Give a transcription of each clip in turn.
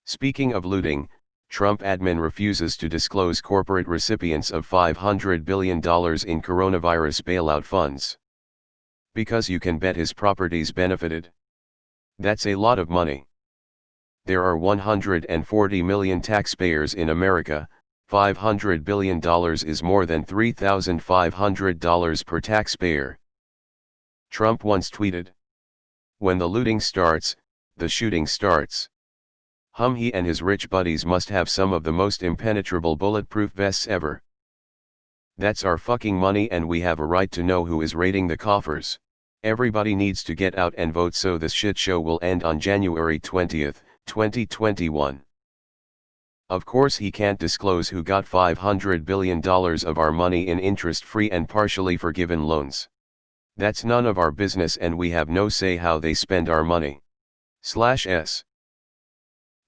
Speaking of looting, Trump admin refuses to disclose corporate recipients of $500 billion in coronavirus bailout funds. Because you can bet his properties benefited. That's a lot of money. There are 140 million taxpayers in America. $500 billion is more than $3,500 per taxpayer. Trump once tweeted, "When the looting starts, the shooting starts." He and his rich buddies must have some of the most impenetrable bulletproof vests ever. That's our fucking money and we have a right to know who is raiding the coffers. Everybody needs to get out and vote so this shit show will end on January 20th, 2021. Of course he can't disclose who got $500 billion of our money in interest-free and partially forgiven loans. That's none of our business and we have no say how they spend our money. /s.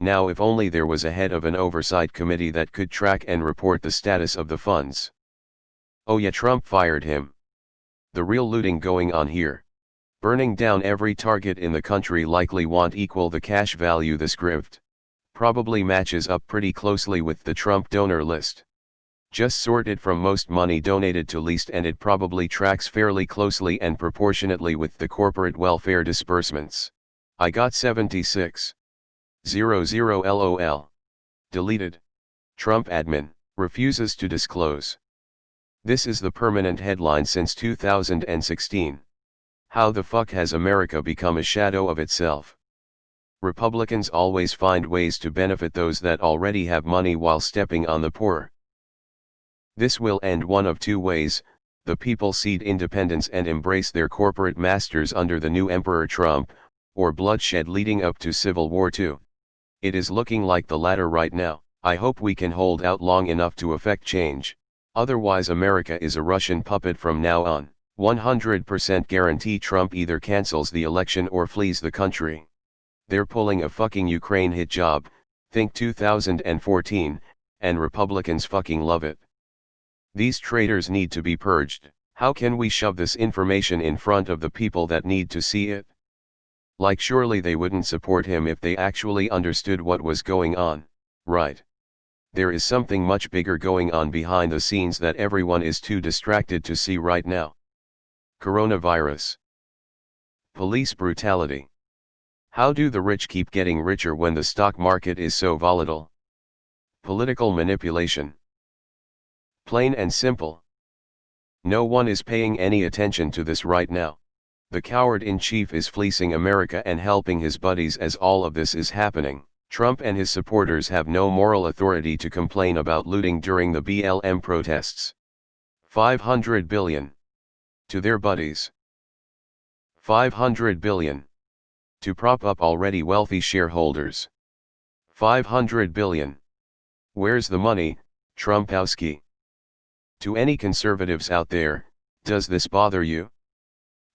Now if only there was a head of an oversight committee that could track and report the status of the funds. Oh yeah, Trump fired him. The real looting going on here. Burning down every target in the country likely won't equal the cash value this grift. Probably matches up pretty closely with the Trump donor list. Just sort it from most money donated to least and it probably tracks fairly closely and proportionately with the corporate welfare disbursements. I got 76. 00 LOL. Deleted. Trump admin refuses to disclose. This is the permanent headline since 2016. How the fuck has America become a shadow of itself? Republicans always find ways to benefit those that already have money while stepping on the poor. This will end one of two ways: the people cede independence and embrace their corporate masters under the new Emperor Trump, or bloodshed leading up to Civil War II. It is looking like the latter right now. I hope we can hold out long enough to effect change. Otherwise America is a Russian puppet from now on. 100% guarantee Trump either cancels the election or flees the country. They're pulling a fucking Ukraine hit job, think 2014, and Republicans fucking love it. These traitors need to be purged. How can we shove this information in front of the people that need to see it? Like surely they wouldn't support him if they actually understood what was going on, right? There is something much bigger going on behind the scenes that everyone is too distracted to see right now. Coronavirus. Police brutality. How do the rich keep getting richer when the stock market is so volatile? Political manipulation. Plain and simple. No one is paying any attention to this right now. The coward-in-chief is fleecing America and helping his buddies as all of this is happening. Trump and his supporters have no moral authority to complain about looting during the BLM protests. $500 billion. To their buddies. $500 billion. To prop up already wealthy shareholders. $500 billion. Where's the money, Trumpowski? To any conservatives out there, does this bother you?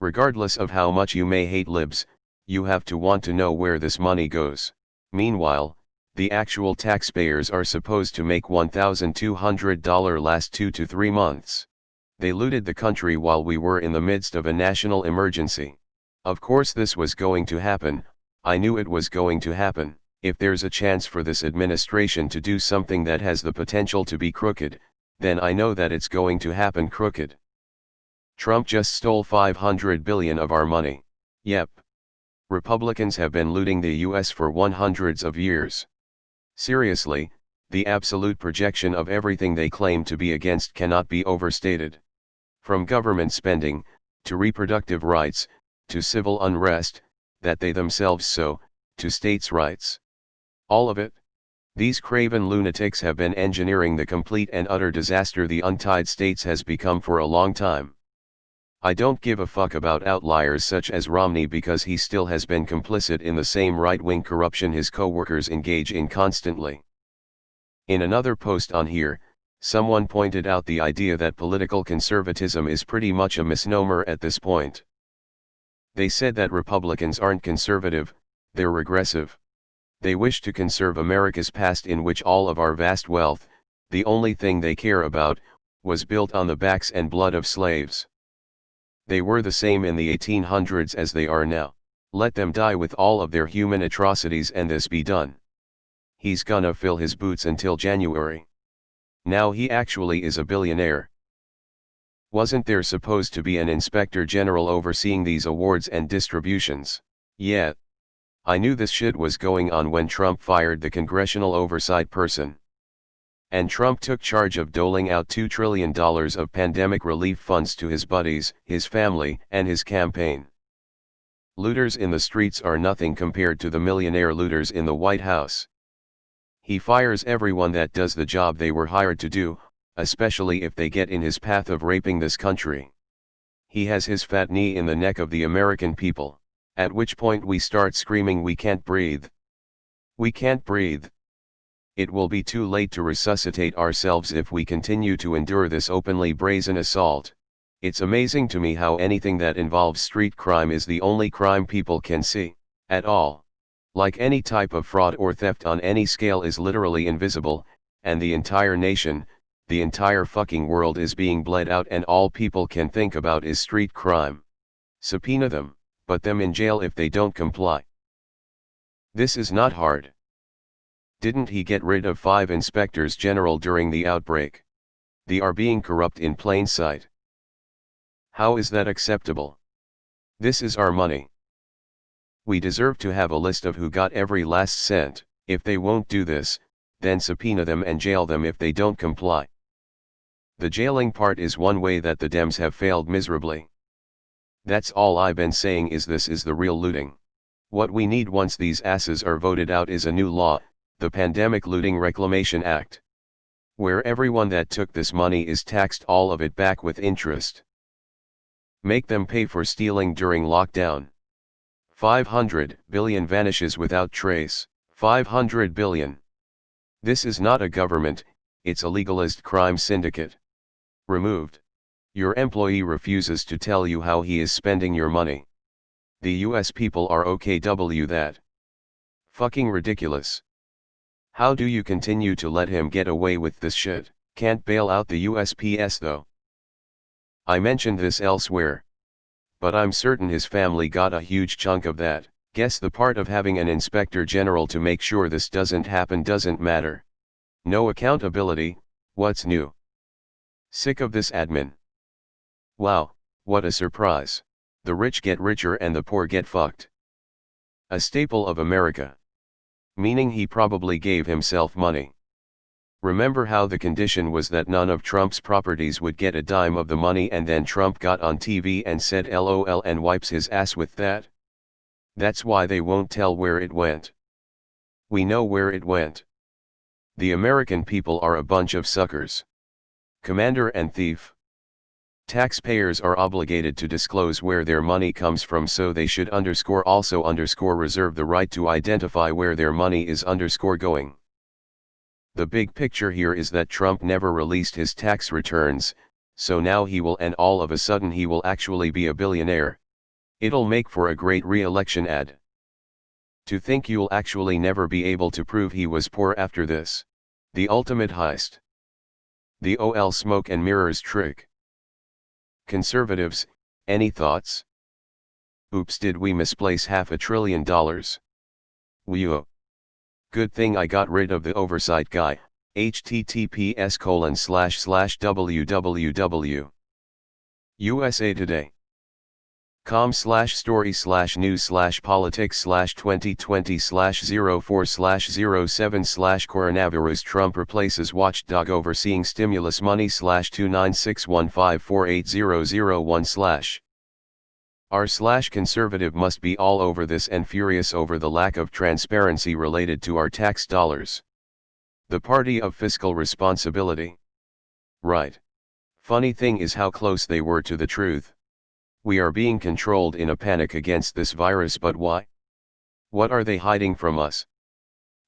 Regardless of how much you may hate libs, you have to want to know where this money goes. Meanwhile, the actual taxpayers are supposed to make $1,200 last 2 to 3 months. They looted the country while we were in the midst of a national emergency. Of course this was going to happen. I knew it was going to happen. If there's a chance for this administration to do something that has the potential to be crooked, then I know that it's going to happen crooked. Trump just stole $500 billion of our money. Yep. Republicans have been looting the US for hundreds of years. Seriously, the absolute projection of everything they claim to be against cannot be overstated. From government spending, to reproductive rights, to civil unrest, that they themselves sow, to states' rights. All of it. These craven lunatics have been engineering the complete and utter disaster the untied states has become for a long time. I don't give a fuck about outliers such as Romney because he still has been complicit in the same right-wing corruption his co-workers engage in constantly. In another post on here, someone pointed out the idea that political conservatism is pretty much a misnomer at this point. They said that Republicans aren't conservative, they're regressive. They wish to conserve America's past in which all of our vast wealth, the only thing they care about, was built on the backs and blood of slaves. They were the same in the 1800s as they are now. Let them die with all of their human atrocities and this be done. he's gonna fill his boots until January. Now he actually is a billionaire. Wasn't there supposed to be an inspector general overseeing these awards and distributions? Yeah. I knew this shit was going on when Trump fired the congressional oversight person. And Trump took charge of doling out $2 trillion of pandemic relief funds to his buddies, his family, and his campaign. Looters in the streets are nothing compared to the millionaire looters in the White House. He fires everyone that does the job they were hired to do, especially if they get in his path of raping this country. He has his fat knee in the neck of the American people, at which point we start screaming we can't breathe. We can't breathe. It will be too late to resuscitate ourselves if we continue to endure this openly brazen assault. It's amazing to me how anything that involves street crime is the only crime people can see, at all. Like any type of fraud or theft on any scale is literally invisible, and the entire nation, the entire fucking world is being bled out and all people can think about is street crime. Subpoena them, put them in jail if they don't comply. This is not hard. Didn't he get rid of 5 inspectors general during the outbreak? They are being corrupt in plain sight. How is that acceptable? This is our money. We deserve to have a list of who got every last cent. If they won't do this, then subpoena them and jail them if they don't comply. The jailing part is one way that the Dems have failed miserably. That's all I've been saying is this is the real looting. What we need once these asses are voted out is a new law, the Pandemic Looting Reclamation Act. Where everyone that took this money is taxed all of it back with interest. Make them pay for stealing during lockdown. 500 billion vanishes without trace. 500 billion. This is not a government, it's a legalist crime syndicate. Removed. Your employee refuses to tell you how he is spending your money. The US people are OKW that. Fucking ridiculous. How do you continue to let him get away with this shit? Can't bail out the USPS though. I mentioned this elsewhere. But I'm certain his family got a huge chunk of that. Guess the part of having an inspector general to make sure this doesn't happen doesn't matter. No accountability, what's new? Sick of this admin. Wow, what a surprise. The rich get richer and the poor get fucked. A staple of America. Meaning he probably gave himself money. Remember how the condition was that none of Trump's properties would get a dime of the money and then Trump got on TV and said LOL and wipes his ass with that? That's why they won't tell where it went. We know where it went. The American people are a bunch of suckers. Commander and thief. Taxpayers are obligated to disclose where their money comes from, so they should also reserve the right to identify where their money is going. The big picture here is that Trump never released his tax returns, so now he will, and all of a sudden he will actually be a billionaire. It'll make for a great re-election ad. To think you'll actually never be able to prove he was poor after this. The ultimate heist. The OL smoke and mirrors trick. Conservatives, any thoughts? Oops, did we misplace $500 billion? Whew. Good thing I got rid of the oversight guy. https://www. USA Today. com/story/news/politics/2020/04/07/ Trump replaces watchdog overseeing stimulus money /29615480001/ r/conservative must be all over this and furious over the lack of transparency related to our tax dollars. The party of fiscal responsibility. Right. Funny thing is how close they were to the truth. We are being controlled in a panic against this virus, but why? What are they hiding from us?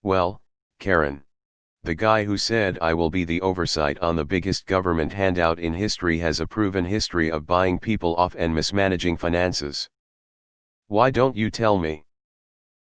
Well, Karen. The guy who said I will be the oversight on the biggest government handout in history has a proven history of buying people off and mismanaging finances. Why don't you tell me?